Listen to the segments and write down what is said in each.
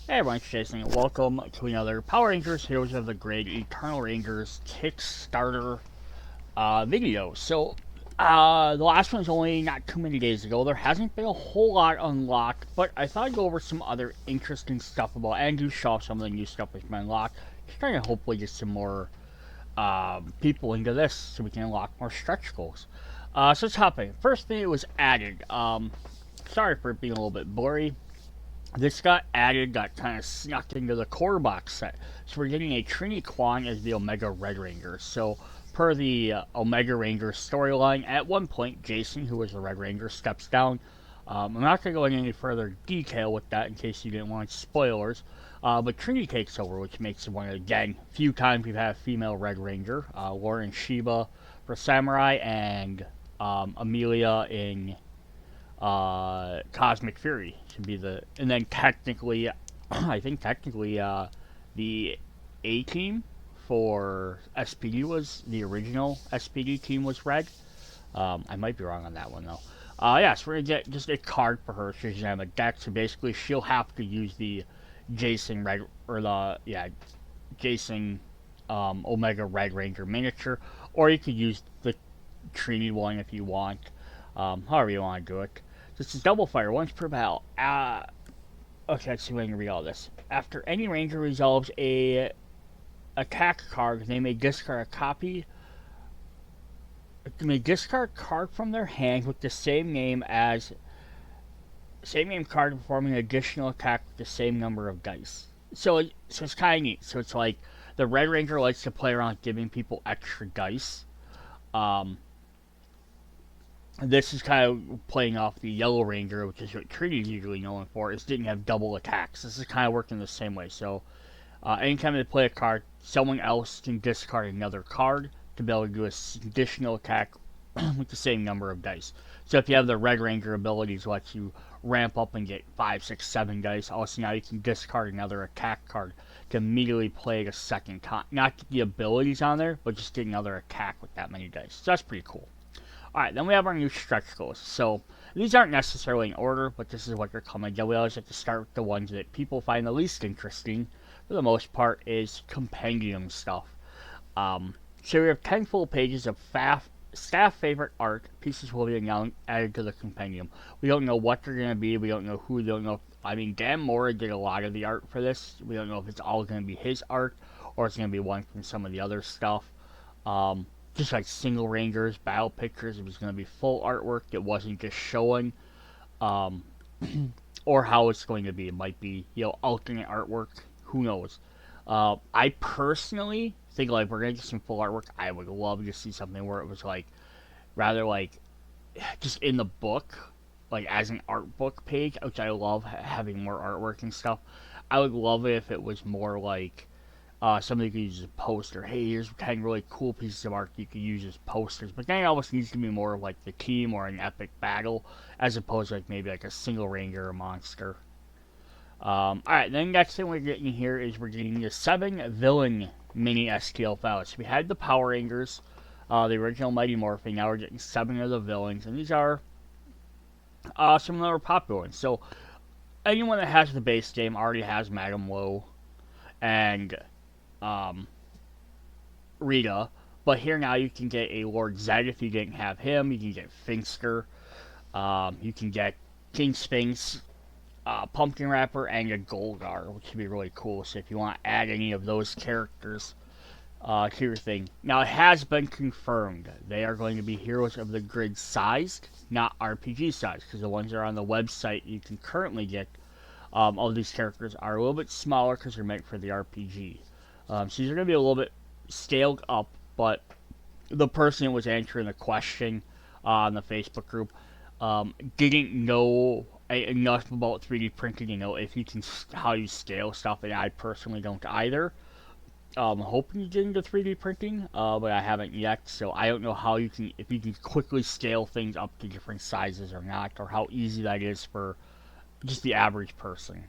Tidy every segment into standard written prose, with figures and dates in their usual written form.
Hey everyone, it's Jason. Welcome to another Power Rangers Heroes of the Great Eternal Rangers Kickstarter video. The last one's only not too many days ago. There hasn't been a whole lot unlocked, but I thought I'd go over some other interesting stuff about and do show off some of the new stuff that's been unlocked. Just trying to hopefully get some more people into this so we can unlock more stretch goals. So let's hop in. First thing that was added. Sorry for it being a little bit blurry. This got added, got kind of snuck into the core box set. So we're getting a Trini Kwan as the Omega Red Ranger. So per the Omega Ranger storyline, at one point, Jason, who was the Red Ranger, steps down. I'm not going to go into any further detail with that in case you didn't want spoilers. But Trini takes over, which makes it one of, again, few times we've had a female Red Ranger. Lauren Sheba for Samurai and Amelia in Cosmic Fury should be and then technically, I think technically, the A team for SPD was the original SPD team was red. I might be wrong on that one though. Yes, we're gonna get just a card for her. She's gonna have a deck, so basically she'll have to use the Jason Red or Jason Omega Red Ranger miniature, or you could use the Trini one if you want. However you want to do it. This is double fire, once per battle. Okay, let's see if I can read all this. After any ranger resolves a attack card, they may discard a copy. They may discard a card from their hand with the same name card performing an additional attack with the same number of dice. So it's kind of neat. So it's like the Red Ranger likes to play around giving people extra dice. This is kind of playing off the Yellow Ranger, which is what Trini is usually known for. It didn't have double attacks. This is kind of working the same way. So, anytime they play a card, someone else can discard another card to be able to do an additional attack with the same number of dice. So, if you have the Red Ranger abilities, lets you ramp up and get 5, 6, 7 dice. Also, now you can discard another attack card to immediately play it a second time. Not get the abilities on there, but just get another attack with that many dice. So, that's pretty cool. Alright, then we have our new stretch goals. So, these aren't necessarily in order, but this is what they're coming. We always have to start with the ones that people find the least interesting, for the most part, is compendium stuff. So we have 10 full pages of staff favorite art. Pieces will be added to the compendium. We don't know what they're going to be. We don't know who. We don't know. I mean, Dan Mora did a lot of the art for this. We don't know if it's all going to be his art, or it's going to be one from some of the other stuff. Just like single rangers, battle pictures, it was going to be full artwork. It wasn't just showing, or how it's going to be. It might be, alternate artwork. Who knows? I personally think like we're going to get some full artwork. I would love to see something where it was like, rather like, just in the book, like as an art book page, which I love having more artwork and stuff. I would love it if it was more like, somebody could use as a poster. Hey, here's 10 really cool pieces of art you could use as posters. But then it almost needs to be more of like the team or an epic battle, as opposed to like maybe like a single ranger or monster. Alright, then next thing we're getting here is we're getting the 7 villain mini STL files. We had the Power Rangers, the original Mighty Morphin. Now we're getting 7 of the villains, and these are some of the more popular ones. So anyone that has the base game already has Madame Lowe and Rita, but here now you can get a Lord Zed if you didn't have him. You can get Finster, you can get King Sphinx, Pumpkin Rapper, and a Goldar, which would be really cool. So if you want to add any of those characters to your thing. Now it has been confirmed they are going to be Heroes of the Grid sized, not RPG sized, because the ones that are on the website you can currently get, all these characters are a little bit smaller because they're meant for the RPG. So these are going to be a little bit scaled up, but the person who was answering the question on the Facebook group didn't know enough about 3D printing, if you can, how you scale stuff, and I personally don't either. I'm hoping to get into 3D printing, but I haven't yet, so I don't know how you can, if you can quickly scale things up to different sizes or not, or how easy that is for just the average person.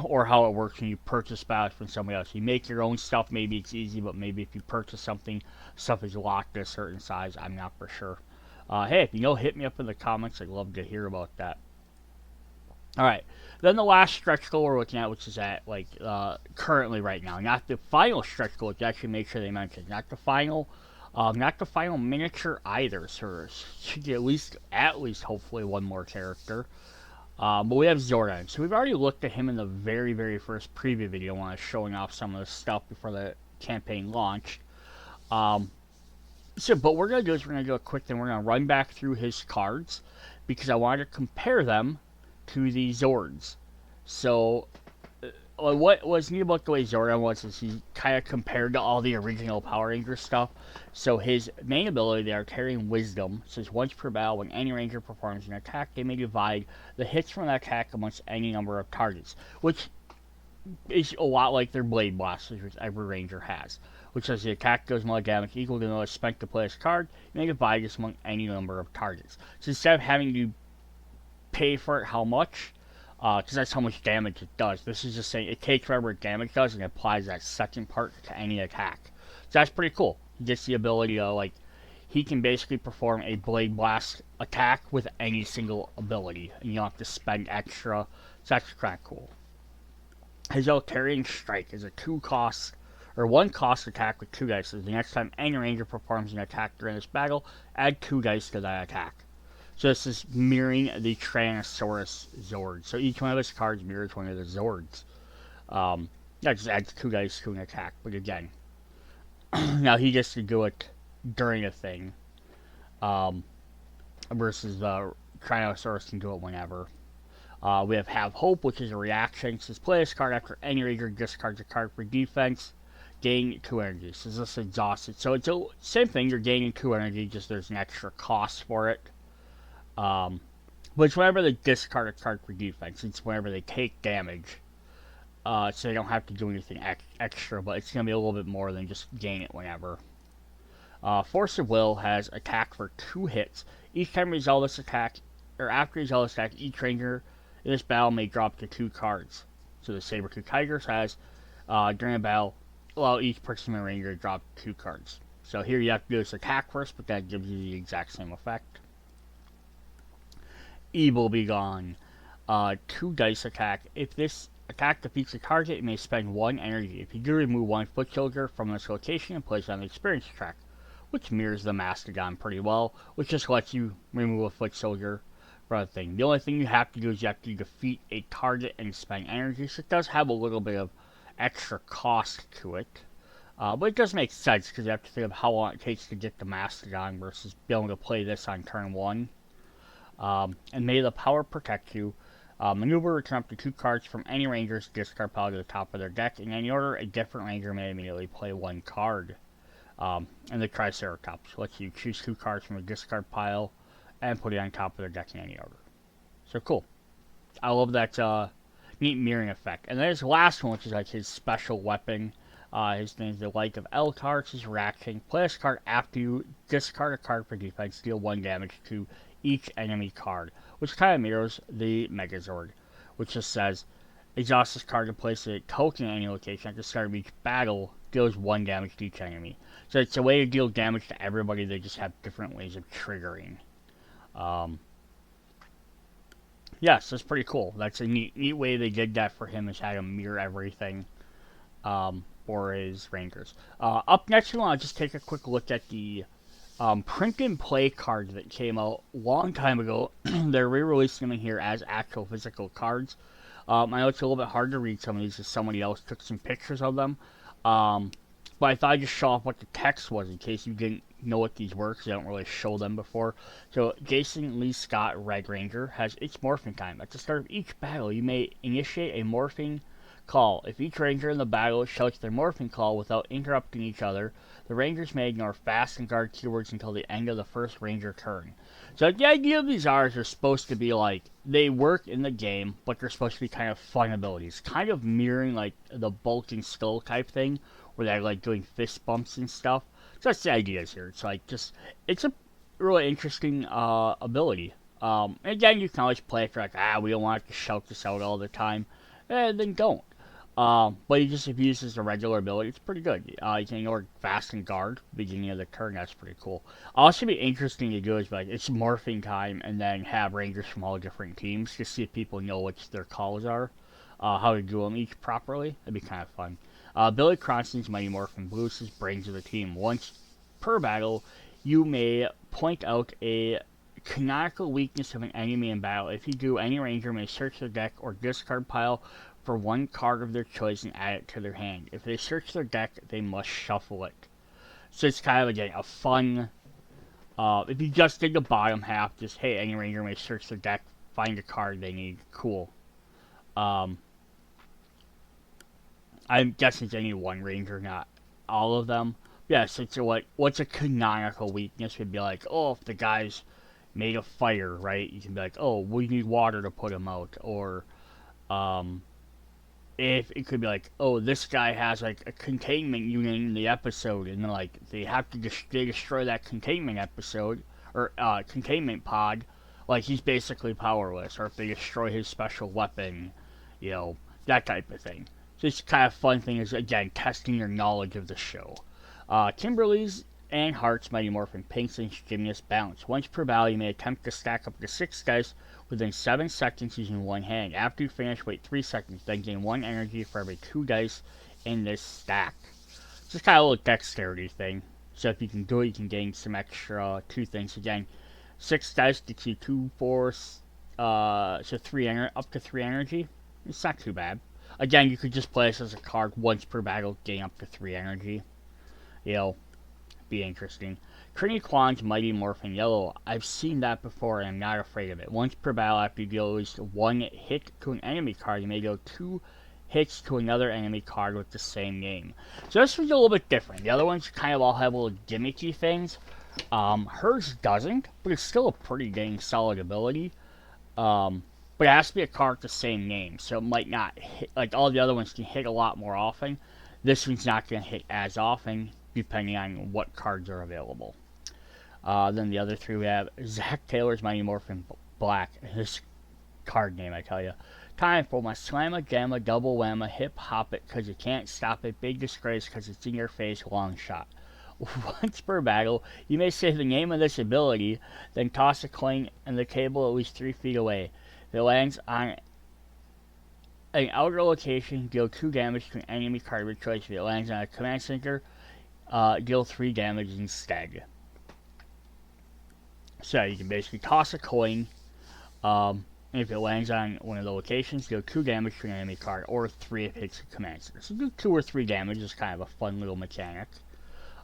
Or how it works when you purchase bags from somebody else. You make your own stuff, maybe it's easy, but maybe if you purchase something, stuff is locked at a certain size. I'm not for sure. Hey, if you know, hit me up in the comments. I'd love to hear about that. Alright, then the last stretch goal we're looking at, which is at, like, currently right now. Not the final stretch goal, which actually make sure they mention. Not the final miniature either, so should get at least, hopefully, one more character. But we have Zordon. So we've already looked at him in the very, very first preview video when I was showing off some of the stuff before the campaign launched. But we're going to do is we're going to do a quick thing. We're going to run back through his cards because I wanted to compare them to the Zords. So what was neat about the way Zordon was is he kind of compared to all the original Power Ranger stuff. So his main ability there, Carrying Wisdom, says once per battle, when any Ranger performs an attack, they may divide the hits from that attack amongst any number of targets, which is a lot like their Blade Blasters, which every Ranger has. Which says the attack does more damage equal to the amount spent to play this card, you may divide this among any number of targets. So instead of having to pay for it how much, because that's how much damage it does. This is just saying it takes whatever damage does and applies that second part to any attack. So that's pretty cool. He gets the ability to, like, he can basically perform a Blade Blast attack with any single ability, and you don't have to spend extra. So that's kind of cool. His Carrying Strike is a 2-cost, or 1-cost attack with 2 dice. So the next time any Ranger performs an attack during this battle, add 2 dice to that attack. So this is mirroring the Tyrannosaurus Zord. So each one of his cards mirrors one of the Zords. That just adds 2 dice to an attack. But again, now he gets to do it during a thing. Versus the Tyrannosaurus can do it whenever. We have Hope, which is a reaction. It says play this card after any Ranger discards a card for defense. Gain 2 energy. So this is exhausted. So it's the same thing. You're gaining 2 energy, just there's an extra cost for it. But it's whenever they discard a card for defense. It's whenever they take damage. So they don't have to do anything extra, but it's going to be a little bit more than just gain it whenever. Force of Will has attack for 2 hits. Each time you resolve this attack, or after you resolve this attack, each Ranger in this battle may drop to 2 cards. So the Saber-Tooth Tigers has, during a battle, allow each participant Ranger to drop 2 cards. So here you have to do this attack first, but that gives you the exact same effect. Evil Be Gone. 2 dice attack. If this attack defeats the target, it may spend 1 energy. If you do, remove 1 foot soldier from this location and place it on the experience track, which mirrors the Mastodon pretty well, which just lets you remove a foot soldier from a thing. The only thing you have to do is you have to defeat a target and spend energy, so it does have a little bit of extra cost to it. But it does make sense, because you have to think of how long it takes to get the Mastodon versus being able to play this on turn 1. And may the power protect you. Maneuver, return up to 2 cards from any Ranger's discard pile to the top of their deck. In any order, a different Ranger may immediately play 1 card. And the Triceratops lets you choose 2 cards from a discard pile and put it on top of their deck in any order. So cool. I love that neat mirroring effect. And there's the last one, which is like his special weapon. His name is the Light of Eltar. It's his reaction. Play this card after you discard a card for defense. Deal 1 damage to each enemy card, which kind of mirrors the Megazord, which just says exhaust this card to place a token in any location at the start of each battle, deals 1 damage to each enemy. So it's a way to deal damage to everybody. They just have different ways of triggering. Yes, that's pretty cool. That's a neat way they did that for him, is how to mirror everything for his Rangers. Up next, we want to just take a quick look at the print and play cards that came out a long time ago. They're re-releasing them here as actual physical cards. I know it's a little bit hard to read some of these, because somebody else took some pictures of them. But I thought I'd just show off what the text was in case you didn't know what these were, because I don't really show them before. So Jason Lee Scott Red Ranger has its morphing time. At the start of each battle, you may initiate a morphing call. If each Ranger in the battle shouts their morphing call without interrupting each other, the Rangers may ignore fast and guard keywords until the end of the first Ranger turn. So the idea of these are supposed to be like, they work in the game, but they're supposed to be kind of fun abilities. Kind of mirroring like the Bulking Skull type thing, where they're like doing fist bumps and stuff. So that's the idea here. It's like it's a really interesting ability. Again, you can always play it for like, we don't want to shout this out all the time. Then don't. But he just abuses the regular ability. It's pretty good. You can ignore fast and guard beginning of the turn. That's pretty cool. Also, be interesting to do is like it's morphing time, and then have rangers from all different teams to see if people know what their calls are, how to do them each properly. That'd be kind of fun. Billy Cranston's Mighty Morphin boosts his brains of the team. Once per battle, you may point out a canonical weakness of an enemy in battle. If you do, any ranger may search their deck or discard pile for one card of their choice and add it to their hand. If they search their deck, they must shuffle it. So it's kind of again a fun. If you just did the bottom half, just hey, any ranger may search their deck, find a card they need. Cool. Um, I'm guessing it's any one ranger, not all of them. Yes, it's like what's a canonical weakness would be like, oh, if the guy's made of fire, right? You can be like, oh, we need water to put him out, or if it could be like, oh, this guy has like a containment unit in the episode, and then like they have to they destroy that containment episode or containment pod, like he's basically powerless. Or if they destroy his special weapon, that type of thing. So this kind of fun thing is again testing your knowledge of the show. Kimberly's and Heart's Mighty Morphin Pinks and Gymnast Balance. Once per battle, you may attempt to stack up to 6 dice within 7 seconds using one hand. After you finish, wait 3 seconds, then gain 1 energy for every 2 dice in this stack. It's just kind of a little dexterity thing. So if you can do it, you can gain some extra 2 things. Again, 6 dice gets you 2, 4, so 3 up to 3 energy. It's not too bad. Again, you could just play this as a card once per battle, gain up to 3 energy. Be interesting. Trini Kwan's Mighty Morphin Yellow. I've seen that before and I'm not afraid of it. Once per battle, after you deal at least 1 hit to an enemy card, you may deal 2 hits to another enemy card with the same name. So this one's a little bit different. The other ones kind of all have little gimmicky things. Hers doesn't, but it's still a pretty dang solid ability. But it has to be a card with the same name, so it might not hit, like all the other ones can hit a lot more often. This one's not going to hit as often, depending on what cards are available. Then the other 3 we have Zach Taylor's Mighty Morphin Black. This card name, I tell you. Time for my slamma gamma double whamma hip hop it cause you can't stop it, big disgrace cause it's in your face, long shot. Once per battle, you may say the name of this ability, then toss a coin on the table at least 3 feet away. If it lands on an outer location, deal 2 damage to an enemy card of your choice. If it lands on a command center, deal 3 damage instead. So you can basically toss a coin, and if it lands on one of the locations, deal 2 damage to an enemy card, or 3 if it hits a command center. So do 2 or 3 damage is kind of a fun little mechanic.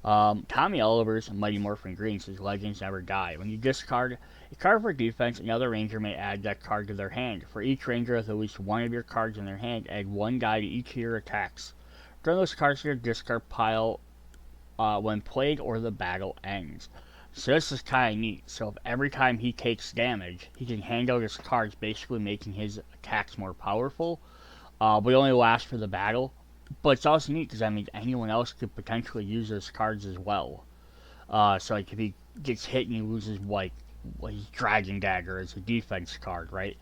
Tommy Oliver's Mighty Morphin Green says Legends never die. When you discard a card for defense, another ranger may add that card to their hand. For each ranger with at least one of your cards in their hand, add 1 die to each of your attacks. Return those cards to your discard pile when played or the battle ends. So this is kind of neat. So if every time he takes damage, he can hand out his cards, basically making his attacks more powerful. But it only lasts for the battle. But it's also neat because, I mean, anyone else could potentially use those cards as well. So like if he gets hit and he loses like his Dragon Dagger as a defense card, right?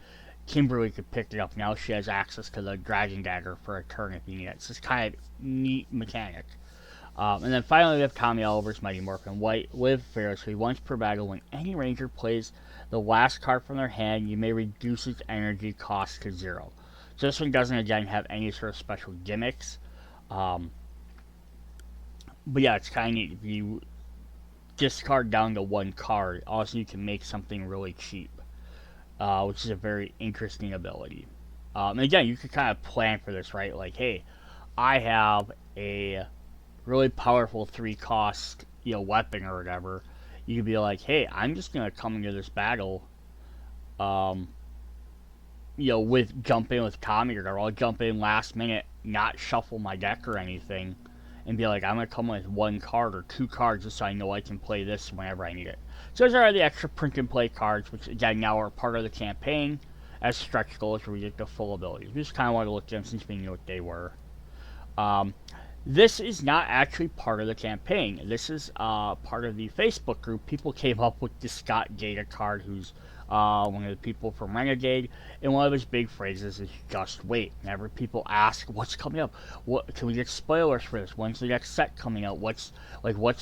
Kimberly could pick it up. Now she has access to the Dragon Dagger for a turn if you need it. So it's kind of neat mechanic. And then finally we have Tommy Oliver's Mighty Morphin White. Live fearlessly. Once per battle, when any ranger plays the last card from their hand, you may reduce its energy cost to 0. So this one doesn't again have any sort of special gimmicks. But yeah, it's kind of neat. If you discard down to 1 card, also you can make something really cheap. Which is a very interesting ability. And again, you could kind of plan for this, right? Like, hey, I have a really powerful 3-cost, weapon or whatever. You could be like, hey, I'm just gonna come into this battle, with jumping with Tommy or whatever. I'll jump in last minute, not shuffle my deck or anything, and be like, I'm gonna come with 1 card or 2 cards just so I know I can play this whenever I need it. So those are the extra print and play cards, which again now are part of the campaign as stretch goals where we get the full abilities. We just kind of want to look at them since we knew what they were. This is not actually part of the campaign. This is part of the Facebook group. People came up with the Scott Data card, who's one of the people from Renegade, and one of his big phrases is "just wait." Whenever people ask, "What's coming up? What can we get spoilers for this? When's the next set coming out? What's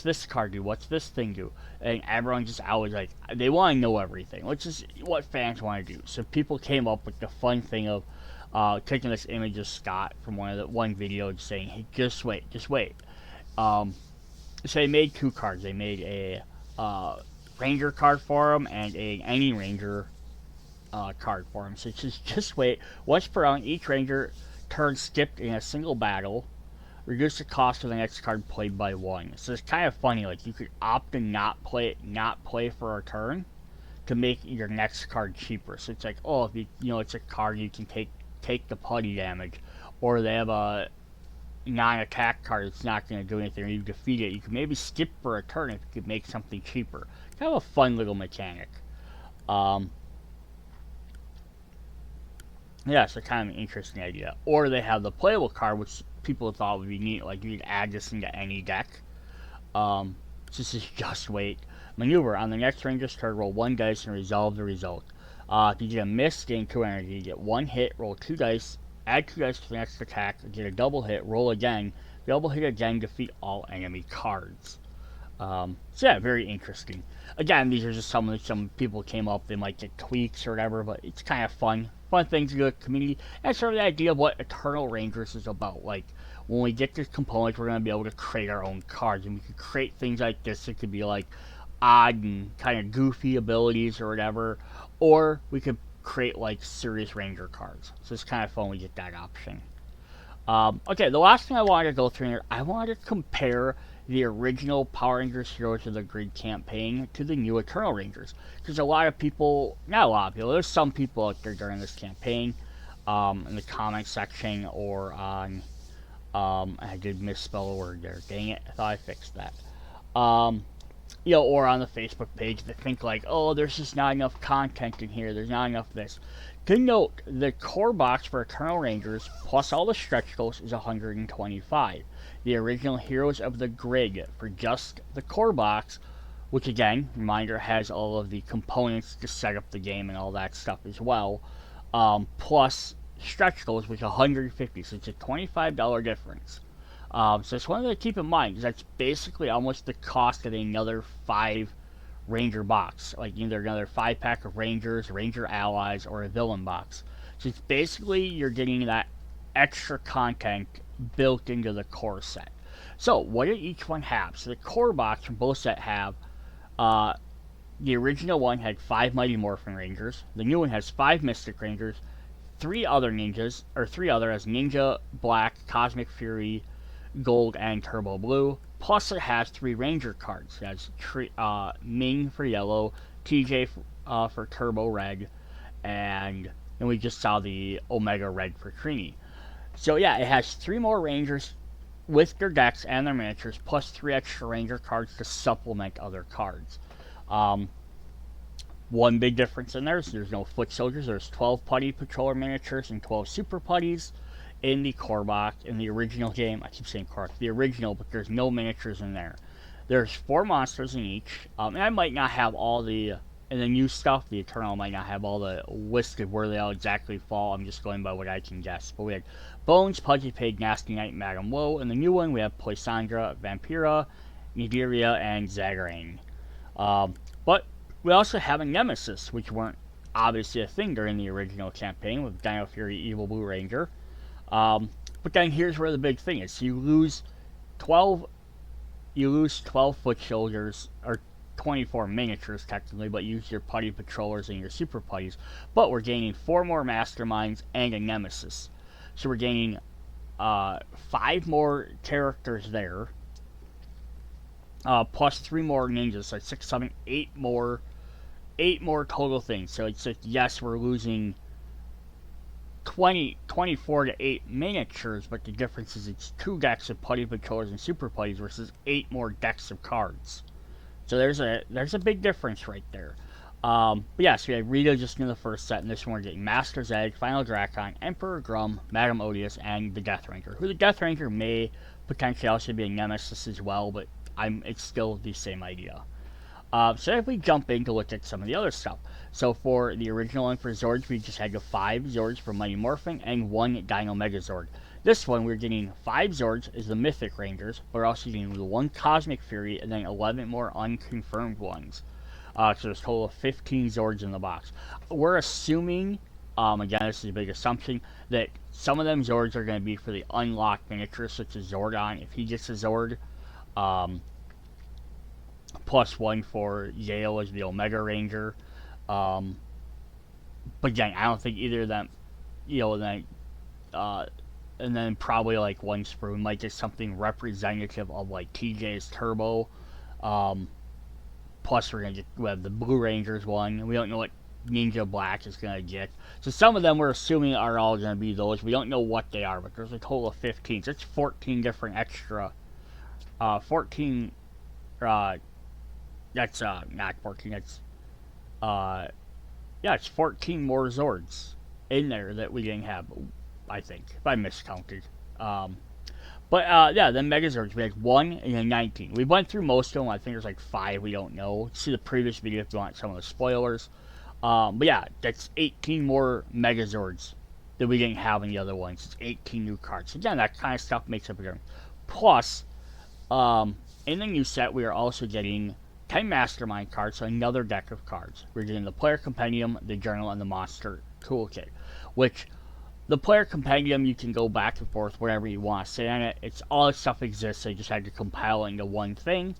this card do? What's this thing do?" And everyone just always like they want to know everything, which is what fans want to do. So people came up with the fun thing of taking this image of Scott from one video and saying, "Hey, just wait, just wait." Um, so they made two cards. They made a Ranger card for him and any Ranger card for him. So it's just wait. Once per round, each Ranger turn skipped in a single battle. Reduce the cost of the next card played by one. So it's kind of funny. Like you could opt to not play for a turn to make your next card cheaper. So it's like, oh, if it's a card you can take the putty damage, or they have a non-attack card that's not going to do anything, or you defeat it, you can maybe skip for a turn if you could make something cheaper. Kind of a fun little mechanic. Yeah, so kind of an interesting idea. Or they have the playable card, which people thought would be neat, like you could add this into any deck. This is just wait. Maneuver. On the next Ranger's turn, roll 1 dice and resolve the result. If you get a miss, gain 2 energy. You get 1 hit, roll 2 dice, add 2 dice to the next attack, get a double hit, roll again. Double hit again, defeat all enemy cards. So yeah, very interesting. Again, these are just some people came up, they might get tweaks or whatever, but it's kind of fun. Fun thing to do with the community. And sort of the idea of what Eternal Rangers is about. Like, when we get this components, we're going to be able to create our own cards. And we can create things like this. It could be like odd and kind of goofy abilities or whatever. Or we could create like serious Ranger cards. So it's kind of fun we get that option. Okay, the last thing I wanted to go through here, I wanted to compare the original Power Rangers Heroes of the Grid campaign to the new Eternal Rangers. Because a lot of people, not a lot of people, there's some people out there during this campaign, in the comment section or on, I did misspell a word there, dang it, I thought I fixed that. Or on the Facebook page that think like, oh, there's just not enough content in here, there's not enough of this. To note, the core box for Eternal Rangers, plus all the stretch goals, is $125. The original Heroes of the Grid for just the core box, which again, reminder, has all of the components to set up the game and all that stuff as well, plus stretch goals, which is $150, so it's a $25 difference. So it's one to keep in mind, because that's basically almost the cost of another 5 Ranger box, like either another 5-pack of Rangers, Ranger Allies, or a Villain box. So it's basically you're getting that extra content built into the core set. So what did each one have? So the core box from both sets have, the original one had 5 Mighty Morphin Rangers. The new one has 5 Mystic Rangers, 3 other ninjas, or 3 other as Ninja Black, Cosmic Fury, Gold, and Turbo Blue. Plus, it has 3 Ranger cards. It has Ming for yellow, TJ for Turbo Red, and then we just saw the Omega Red for Trini. So yeah, it has 3 more Rangers with their decks and their miniatures, plus 3 extra Ranger cards to supplement other cards. One big difference in there is there's no foot soldiers. There's 12 Putty Patroller miniatures and 12 Super Putties in the core box. In the original game, I keep saying core, the original, but there's no miniatures in there. There's 4 monsters in each, and I might not have all the, in the new stuff, the Eternal might not have all the listed where they all exactly fall. I'm just going by what I can guess. But we had Bones, Pudgy Pig, Nasty Knight, Madame Woe. In the new one, we have Poisandra, Vampira, Nigeria, and Zagarang. But we also have a Nemesis, which weren't obviously a thing during the original campaign with Dino Fury, Evil Blue Ranger. But then here's where the big thing is. So you lose 12 foot soldiers, or 24 miniatures technically, but use your Putty Patrollers and your Super Putties. But we're gaining 4 more Masterminds and a Nemesis. So we're gaining 5 more characters there, plus 3 more ninjas, so 6, 7, 8 more total things. So it's like, yes, we're losing 24 to 8 miniatures, but the difference is it's 2 decks of Putty Patrollers and Super Putties versus 8 more decks of cards. So there's a big difference right there. But yeah, so we had Rita just in the first set, and this one we're getting Master Zeg, Final Dracon, Emperor Grum, Madame Odious, and the Death Ranger. Who the Death Ranger may potentially also be a Nemesis as well, but it's still the same idea. So if we jump in to look at some of the other stuff. So for the original one for Zords, we just had the 5 Zords for Mighty Morphin and 1 Dino Megazord. This one, we're getting 5 Zords as the Mythic Rangers, but we're also getting the 1 Cosmic Fury and then 11 more unconfirmed ones. So there's a total of 15 Zords in the box. We're assuming, again, this is a big assumption, that some of them Zords are going to be for the unlocked miniatures, such as Zordon. If he gets a Zord, +1 for Yale as the Omega Ranger. But again, I don't think either of them, and then probably like one sprue might get something representative of like TJ's Turbo. Plus we have the Blue Rangers one. We don't know what Ninja Black is gonna get. So some of them we're assuming are all gonna be those. We don't know what they are, but there's a total of 15. So it's 14 different extra. 14. That's not 14. That's it's 14 more Zords in there that we didn't have. I think if I miscounted. The Megazords, we had 1 and then 19. We went through most of them. I think there's like 5 we don't know. See the previous video if you want some of the spoilers. That's 18 more Megazords that we didn't have in the other ones. It's 18 new cards. Again, that kind of stuff makes up a difference. Plus, in the new set, we are also getting 10 Mastermind cards, so another deck of cards. We're getting the Player Compendium, the Journal, and the Monster Toolkit, which the Player Compendium, you can go back and forth whatever you want to say on it. It's all this stuff exists, so you just had to compile it into one thing.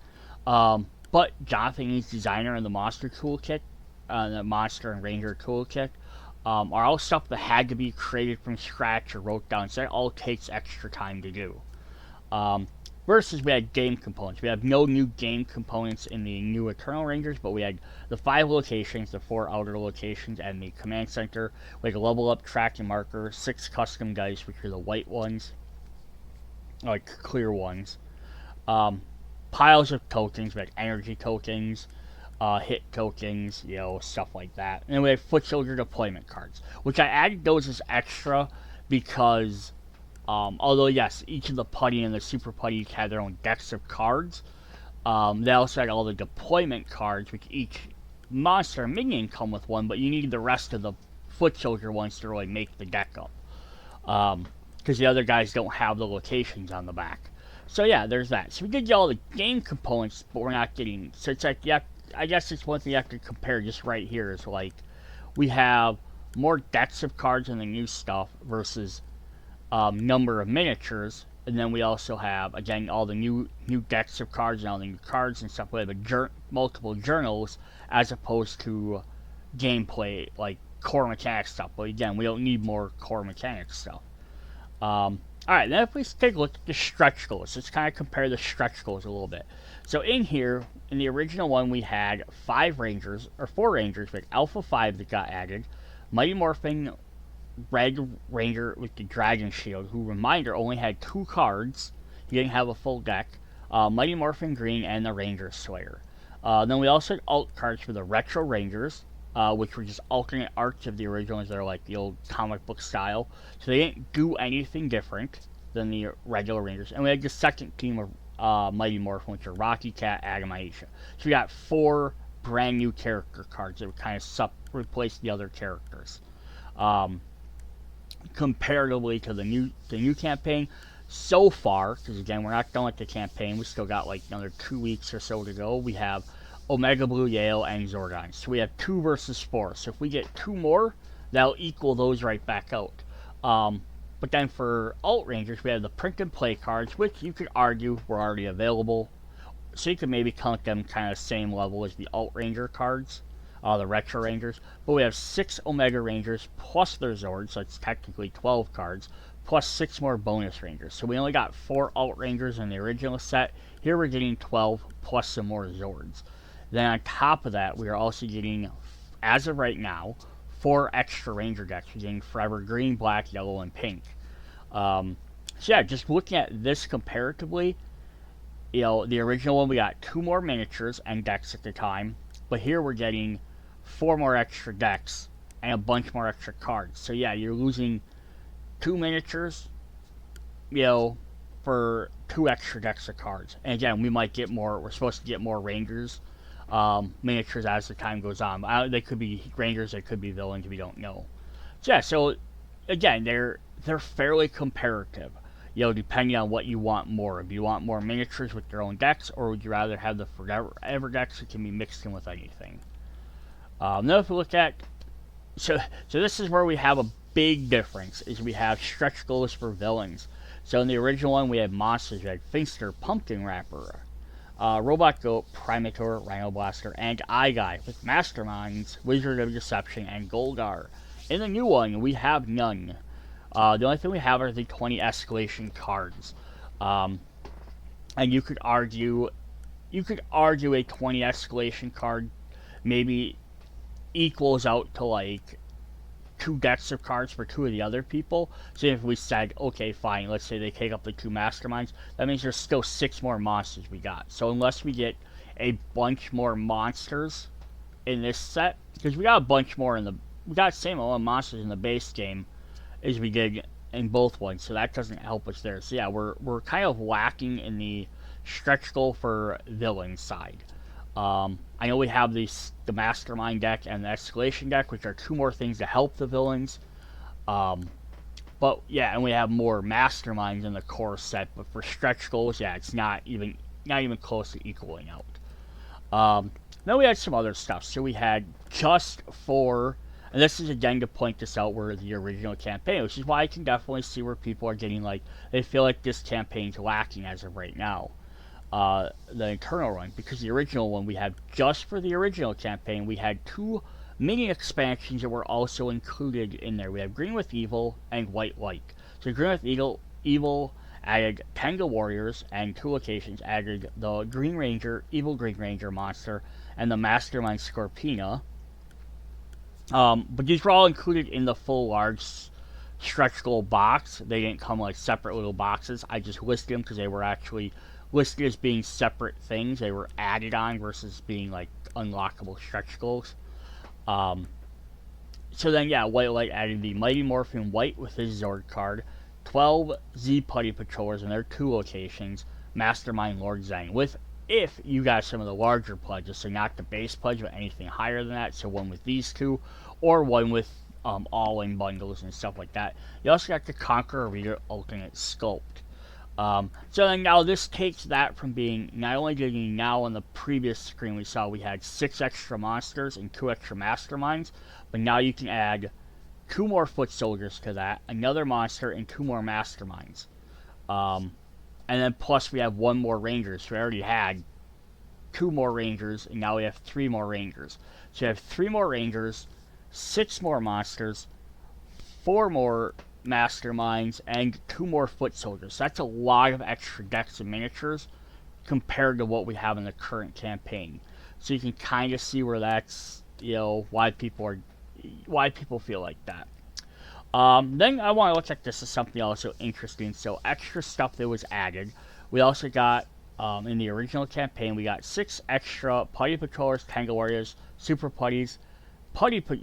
But Jonathan E's Designer and the Monster Toolkit, the Monster and Ranger Toolkit, are all stuff that had to be created from scratch or wrote down, so that all takes extra time to do. Versus we had game components. We have no new game components in the new Eternal Rangers, but we had the 5 locations, the 4 outer locations, and the command center. We had a level up tracking marker, 6 custom dice, which are the white ones, like clear ones. Piles of tokens, we had energy tokens, hit tokens, stuff like that. And then we have Foot Soldier deployment cards, which I added those as extra because although yes, each of the putty and the super putty had their own decks of cards, they also had all the deployment cards, which each monster and minion come with one, but you need the rest of the Foot Soldier ones to really make the deck up. Because the other guys don't have the locations on the back. So yeah, there's that. So we did get all the game components, but we're not getting, so it's like, I guess it's one thing you have to compare just right here is like, we have more decks of cards in the new stuff versus number of miniatures, and then we also have, again, all the new decks of cards and all the new cards and stuff. We have multiple journals as opposed to gameplay, like core mechanics stuff. But again, we don't need more core mechanics stuff. Alright, then if we take a look at the stretch goals, let's kind of compare the stretch goals a little bit. So in here, in the original one, we had 4 Rangers, with Alpha 5 that got added, Mighty Morphin Red Ranger with the Dragon Shield, who, reminder, only had 2 cards. He didn't have a full deck. Mighty Morphin Green and the Ranger Slayer. Then we also had alt cards for the Retro Rangers, which were just alternate arts of the originals. They're like the old comic book style. So they didn't do anything different than the regular Rangers. And we had the second team of Mighty Morphin, which are Rocky Cat, Adam, Aisha. So we got 4 brand new character cards that would kind of replace the other characters. Comparatively to the new campaign so far, because again, we're not done with the campaign, we still got like another 2 weeks or so to go. We have Omega Blue, Yale, and Zordon. So we have 2 versus 4. So if we get 2 more, that'll equal those right back out. But then for Alt Rangers, we have the print and play cards, which you could argue were already available. So you could maybe count them kind of same level as the Alt Ranger cards. The Retro Rangers, but we have 6 Omega Rangers plus their Zords, so it's technically 12 cards, plus 6 more bonus Rangers. So we only got 4 Alt Rangers in the original set. Here we're getting 12 plus some more Zords. Then on top of that, we are also getting, as of right now, 4 extra Ranger decks. We're getting Forever Green, Black, Yellow, and Pink. So yeah, just looking at this comparatively, the original one we got 2 more miniatures and decks at the time, but here we're getting 4 more extra decks and a bunch more extra cards. So yeah, you're losing 2 miniatures, for 2 extra decks of cards. And again, we might get more. We're supposed to get more Rangers miniatures as the time goes on. They could be Rangers, they could be villains. We don't know. So yeah. So again, they're fairly comparative. You know, depending on what you want more. If you want more miniatures with their own decks, or would you rather have the forever decks that can be mixed in with anything? Now, if we look at so this is where we have a big difference. Is we have stretch goals for villains. So in the original one, we had monsters. We had Finster, Pumpkin Wrapper, Robot Goat, Primator, Rhino Blaster, and Eye Guy with Masterminds, Wizard of Deception, and Goldar. In the new one, we have none. The only thing we have are the 20 escalation cards. And you could argue a 20 escalation card maybe equals out to like 2 decks of cards for 2 of the other people. So if we said, okay, fine, let's say they take up the 2 masterminds, that means there's still 6 more monsters we got. So unless we get a bunch more monsters in this set, because we got a bunch more we got the same amount of monsters in the base game as we did in both ones, so that doesn't help us there. So yeah, we're kind of lacking in the stretch goal for villain side. I know we have the Mastermind deck and the Escalation deck, which are 2 more things to help the villains. But yeah, and we have more Masterminds in the core set. But for stretch goals, yeah, it's not even close to equaling out. Then we had some other stuff. So we had just for, and this is again to point this out, where the original campaign, which is why I can definitely see where people are getting like, they feel like this campaign's lacking as of right now. The internal run, because the original one we had just for the original campaign, we had 2 mini expansions that were also included in there. We have Green with Evil and White Light. So Green with Evil added Tenga Warriors, and 2 locations added the Green Ranger, Evil Green Ranger monster, and the Mastermind Scorpina. But these were all included in the full large stretch goal box. They didn't come like separate little boxes. I just listed them because they were actually listed as being separate things. They were added on versus being like unlockable stretch goals. So then, yeah, White Light added the Mighty Morphin White with his Zord card, 12 Z Putty Patrollers in their 2 locations, Mastermind Lord Zang, with, if you got some of the larger pledges, so not the base pledge, but anything higher than that, so one with these 2, or one with all-in bundles and stuff like that. You also got the Conqueror Reader Ultimate Sculpt. So then now this takes that from being, not only did we now on the previous screen we saw we had 6 extra monsters and 2 extra masterminds, but now you can add 2 more foot soldiers to that, another monster, and 2 more masterminds. And then plus we have 1 more ranger, so we already had 2 more rangers, and now we have 3 more rangers. So you have 3 more rangers, 6 more monsters, 4 more masterminds, and 2 more foot soldiers. So that's a lot of extra decks and miniatures compared to what we have in the current campaign. So you can kind of see where that's, you know, why people feel like that. Then I want to look at this as something also interesting. So extra stuff that was added. We also got in the original campaign, we got 6 extra Putty Patrollers, Tango Warriors, Super Putties,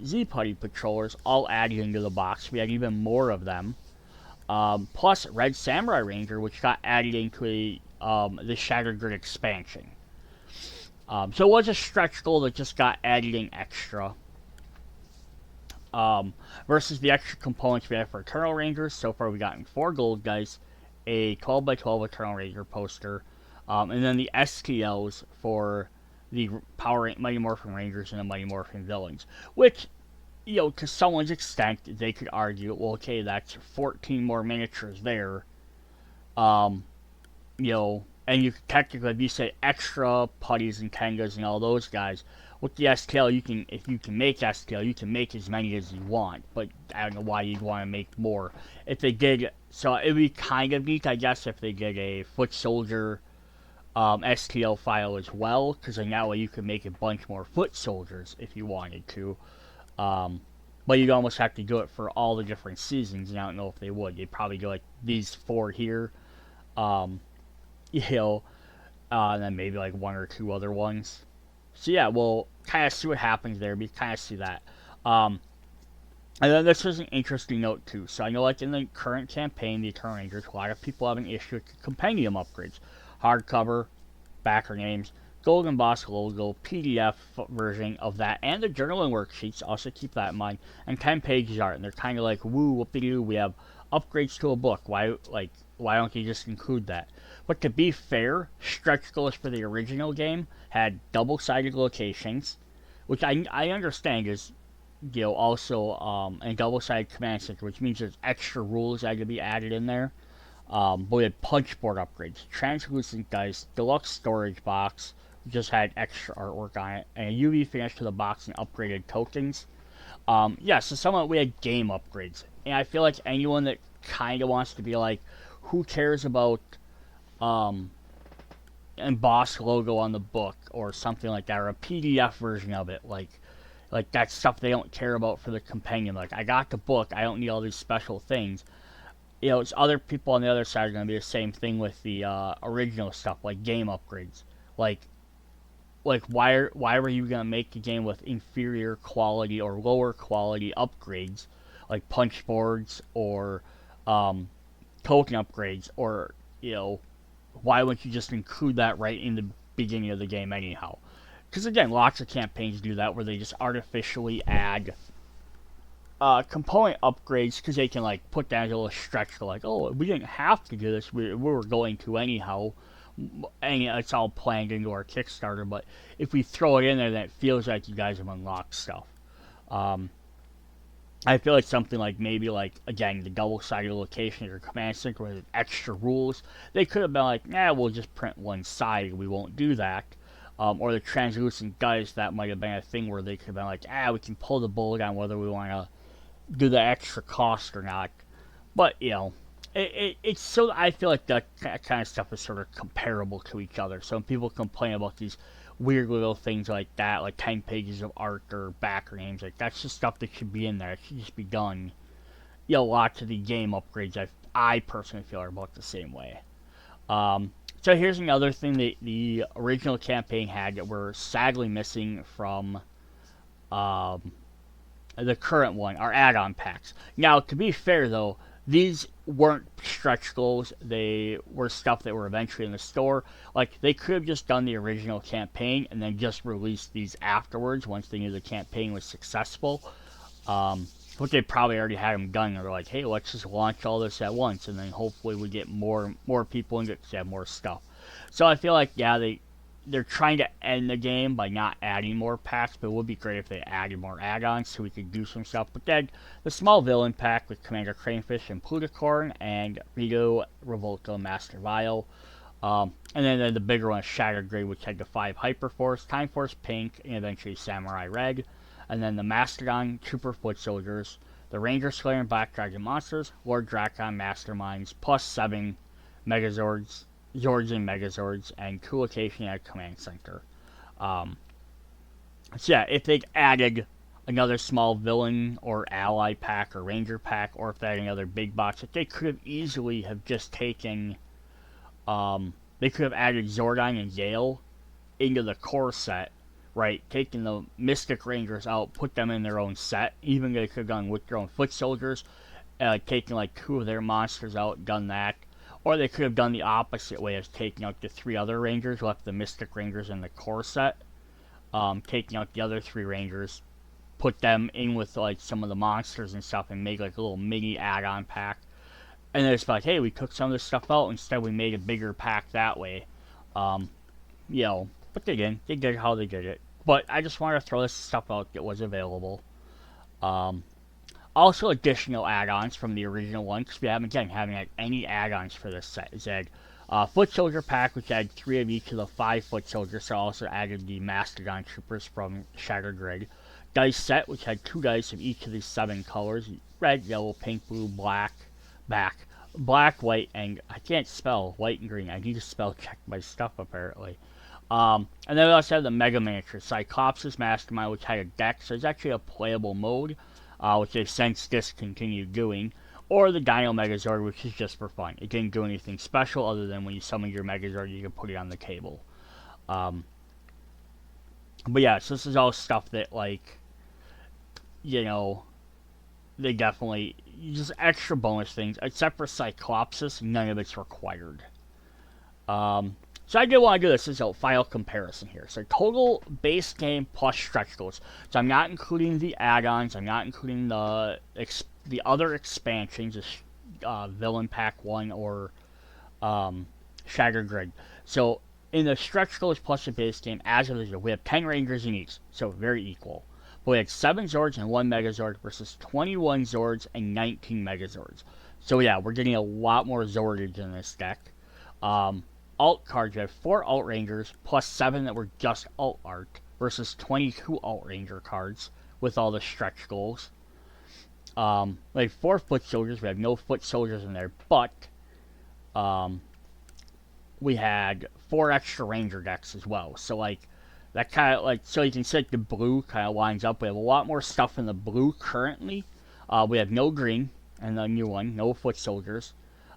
Z Putty Patrollers, all added into the box. We had even more of them. Plus Red Samurai Ranger, which got added into the Shattered Grid expansion. So it was a stretch goal that just got added in extra. Versus the extra components we have for Eternal Rangers. So far we gotten 4 gold dice, a 12x12 Eternal Ranger poster, and then the STLs for the Mighty Morphin Rangers and the Mighty Morphin Villains. Which, you know, to someone's extent, they could argue, well, okay, that's 14 more miniatures there. You know, and you technically, if you say extra putties and Tengas and all those guys, with the STL, if you can make STL, you can make as many as you want, but I don't know why you'd want to make more. If they did, so it would be kind of neat, I guess, if they did a foot soldier STL file as well, because then that way you can make a bunch more foot soldiers if you wanted to. But you'd almost have to do it for all the different seasons, and I don't know if they would. They'd probably do like these 4 here, you know, and then maybe like 1 or 2 other ones. So yeah, we'll kind of see what happens there. We kind of see that. And then this is an interesting note too. So I know like in the current campaign, the Eternal Rangers, a lot of people have an issue with compendium upgrades. Hardcover, backer names, Golden Boss logo, PDF version of that, and the journaling worksheets. Also keep that in mind. And 10 pages art, and they're kind of like, woo, whoopie doo. We have upgrades to a book. Why don't you just include that? But to be fair, stretch goals for the original game had double-sided locations, which I understand is also a double-sided command center, which means there's extra rules that had to be added in there. But we had punch board upgrades, translucent dice, deluxe storage box, which just had extra artwork on it, and a UV finish to the box and upgraded tokens. So somewhat we had game upgrades, and I feel like anyone that kind of wants to be like, who cares about embossed logo on the book or something like that, or a PDF version of it, like that's stuff they don't care about for the compendium. Like, I got the book, I don't need all these special things. It's other people on the other side are going to be the same thing with the original stuff, like game upgrades. Like, why were you going to make a game with inferior quality or lower quality upgrades, like punch boards or token upgrades, or why wouldn't you just include that right in the beginning of the game anyhow? Because again, lots of campaigns do that where they just artificially add component upgrades because they can like put that as a little stretch to like, oh, we didn't have to do this, we were going to anyhow, and it's all planned into our Kickstarter. But if we throw it in there, then it feels like you guys have unlocked stuff. I feel like something like maybe like again the double-sided location or command center with extra rules. They could have been like, nah, we'll just print one side. We won't do that. Or the translucent dice, that might have been a thing where they could have been like, we can pull the bullet on whether we want to do the extra cost or not. But it's so I feel like that kind of stuff is sort of comparable to each other. So when people complain about these weird little things like that, like 10 pages of art or backer names, like that's just stuff that should be in there. It should just be done. Lots of the game upgrades I personally feel are about the same way. So here's another thing that the original campaign had that we're sadly missing from the current one, our add-on packs. Now, to be fair though, these weren't stretch goals. They were stuff that were eventually in the store. Like, they could have just done the original campaign and then just released these afterwards once they knew the campaign was successful. But they probably already had them done. They're like, hey, let's just launch all this at once, and then hopefully we get more people and get more stuff. So I feel like, they're trying to end the game by not adding more packs, but it would be great if they added more add-ons so we could do some stuff. But then the small villain pack with Commander Cranefish and Pluticorn and Rito, Revolta, Master Vile. And then the bigger one, Shattered Gray, which had the 5 Hyperforce, Time Force Pink, and eventually Samurai Red. And then the Mastodon, Trooper Foot Soldiers, the Ranger Slayer and Black Dragon Monsters, Lord Drakon Masterminds, plus 7 Megazords, Zords and Megazords, and 2 location at Command Center. If they'd added another small villain or ally pack or ranger pack, or if they had another big box, they could have easily have just taken, they could have added Zordon and Gale into the core set, right? Taking the Mystic Rangers out, put them in their own set. Even they could have gone with their own foot soldiers, taking like 2 of their monsters out, done that. Or they could have done the opposite way of taking out the 3 other Rangers, left the Mystic Rangers in the core set, taking out the other 3 Rangers, put them in with like some of the monsters and stuff, and make like a little mini add-on pack. And then it's like, hey, we took some of this stuff out, instead we made a bigger pack that way. But they did how they did it. But I just wanted to throw this stuff out that was available. Also, additional add-ons from the original one, because we haven't having like, any add-ons for this set. Is that Foot Soldier pack, which had 3 of each of the 5 Foot Soldiers, so also added the Mastodon Troopers from Shattered Grid. Dice set, which had 2 dice of each of the 7 colors: red, yellow, pink, blue, black, white, and I can't spell white and green. I need to spell check my stuff apparently. And then we also have the Mega Miniature Cyclops' Mastermind, which had a deck, so it's actually a playable mode, which they've since discontinued doing. Or the Dino Megazord, which is just for fun. It didn't do anything special other than when you summon your Megazord, you can put it on the table. But yeah, so this is all stuff that, like, they definitely just extra bonus things. Except for Cyclopsis, none of it's required. So I did want to do this as a final comparison here. So total base game plus stretch goals. So I'm not including the add-ons. I'm not including the other expansions, Villain Pack 1 or Shattered Grid. So in the stretch goals plus the base game, as of this year, we have 10 Rangers in each. So very equal. But we had 7 Zords and 1 Megazord versus 21 Zords and 19 Megazords. So yeah, we're getting a lot more Zordage in this deck. Alt cards, we have 4 Alt Rangers plus 7 that were just Alt Art versus 22 Alt Ranger cards with all the stretch goals. Like 4 Foot Soldiers, we have no Foot Soldiers in there, but we had 4 extra Ranger decks as well. So like that kind of like, so you can see like the blue kind of lines up. We have a lot more stuff in the blue currently. We have no green and the new one, no Foot Soldiers.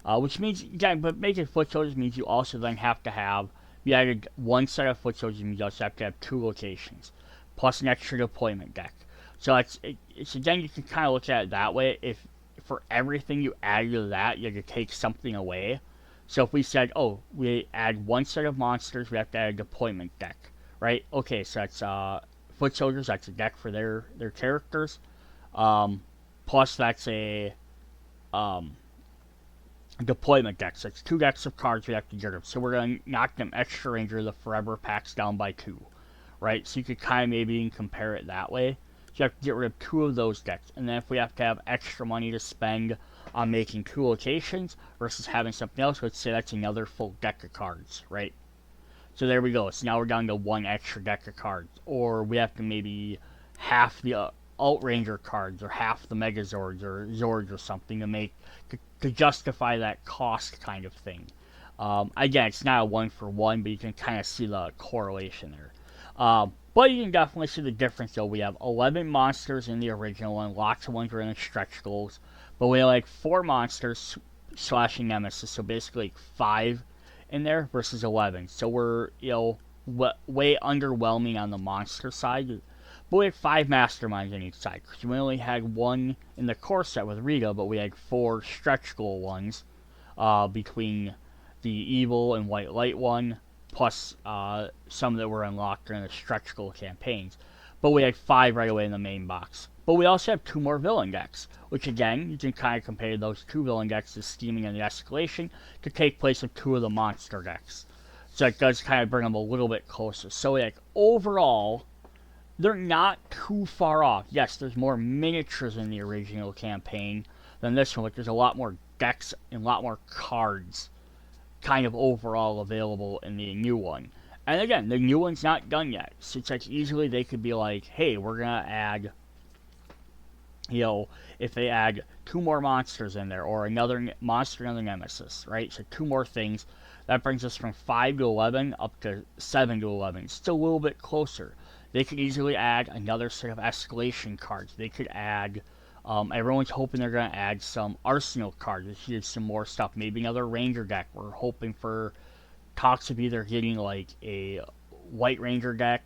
Which means, again, but making Foot Soldiers means you also then have to have, you added 1 set of Foot Soldiers, means you also have to have 2 locations, plus an extra deployment deck. So it's again, you can kind of look at it that way. If for everything you add to that, you have to take something away. So if we said, oh, we add 1 set of monsters, we have to add a deployment deck, right? Okay, so that's Foot Soldiers, that's a deck for their characters. Plus that's a deployment decks. That's 2 decks of cards we have to get rid of. So we're going to knock them extra Ranger, the Forever packs, down by 2. Right? So you could kind of maybe compare it that way. So you have to get rid of 2 of those decks. And then if we have to have extra money to spend on making 2 locations versus having something else, let's say that's another full deck of cards. Right? So there we go. So now we're down to 1 extra deck of cards. Or we have to maybe half the Alt Ranger cards or half the Megazords or Zords or something to justify that cost kind of thing. Again, it's not a 1-for-1, but you can kind of see the correlation there. But you can definitely see the difference though. We have 11 monsters in the original one, lots of ones were in the stretch goals, but we have like 4 monsters slashing Nemesis, so basically like 5 in there versus 11. So we're, way underwhelming on the monster side. But we had 5 masterminds on each side. Because we only had 1 in the core set with Rita, but we had 4 stretch goal ones between the evil and white light one, plus some that were unlocked during the stretch goal campaigns. But we had 5 right away in the main box. But we also have 2 more villain decks, which again, you can kind of compare those 2 villain decks, the Steaming and the Escalation, to take place of 2 of the monster decks. So it does kind of bring them a little bit closer. So like overall, they're not too far off. Yes, there's more miniatures in the original campaign than this one, but there's a lot more decks and a lot more cards kind of overall available in the new one. And again, the new one's not done yet. So it's like easily they could be like, hey, we're going to add, if they add 2 more monsters in there or another monster, another nemesis, right? So 2 more things. That brings us from 5 to 11 up to 7 to 11. Still a little bit closer. They could easily add another set of escalation cards. They could add, everyone's hoping they're going to add some arsenal cards. They should some more stuff. Maybe another ranger deck. We're hoping for talks of either getting like a white ranger deck,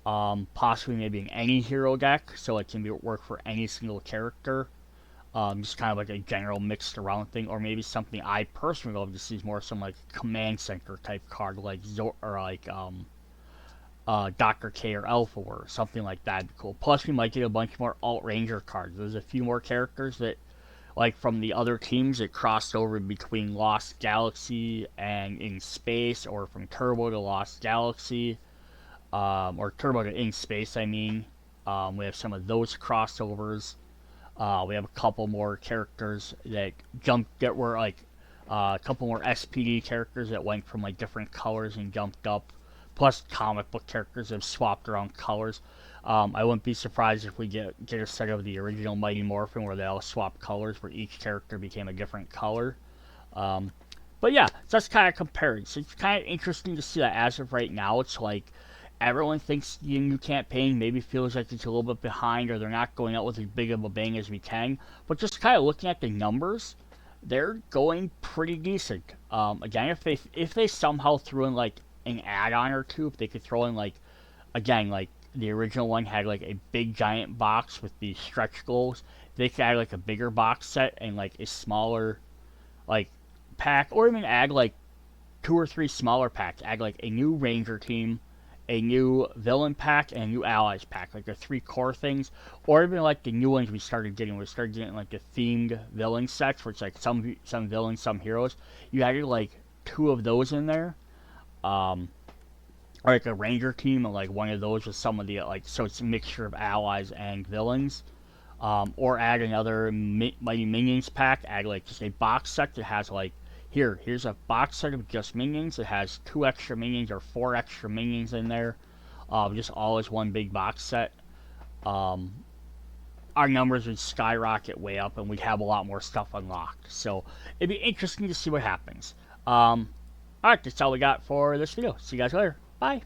possibly maybe an any hero deck, so it can work for any single character. Just kind of like a general mixed around thing, or maybe something I personally love to see is more some like command center type card, like Dr. K or Alpha or something like that would be cool. Plus, we might get a bunch more Alt Ranger cards. There's a few more characters that, like from the other teams that crossed over between Lost Galaxy and In Space, or from Turbo to Lost Galaxy, or Turbo to In Space, I mean. We have some of those crossovers. We have a couple more characters that were like a couple more SPD characters that went from like different colors and jumped up. Plus comic book characters have swapped around colors. I wouldn't be surprised if we get a set of the original Mighty Morphin where they all swap colors, where each character became a different color. But yeah, so that's kind of comparing. So it's kind of interesting to see that as of right now, it's like everyone thinks the new campaign maybe feels like it's a little bit behind, or they're not going out with as big of a bang as we can. But just kind of looking at the numbers, they're going pretty decent. Again, if they somehow threw in like an add-on or 2, if they could throw in like, again, like the original one had like a big giant box with the stretch goals, they could add like a bigger box set and like a smaller like pack, or even add like 2 or 3 smaller packs. Add like a new Ranger team, a new villain pack, and a new allies pack, like the 3 core things, or even like the new ones we started getting. We started getting like the themed villain sets, where it's like some villains, some heroes. You added like 2 of those in there, or like a Ranger team, and like one of those with some of the like, so it's a mixture of allies and villains. Or add another Mighty Minions pack. Add like just a box set that has like, here's a box set of just minions. It has 2 extra minions or 4 extra minions in there. Just all as one big box set. Um, our numbers would skyrocket way up, and we'd have a lot more stuff unlocked. So it'd be interesting to see what happens. Alright, that's all we got for this video. See you guys later. Bye.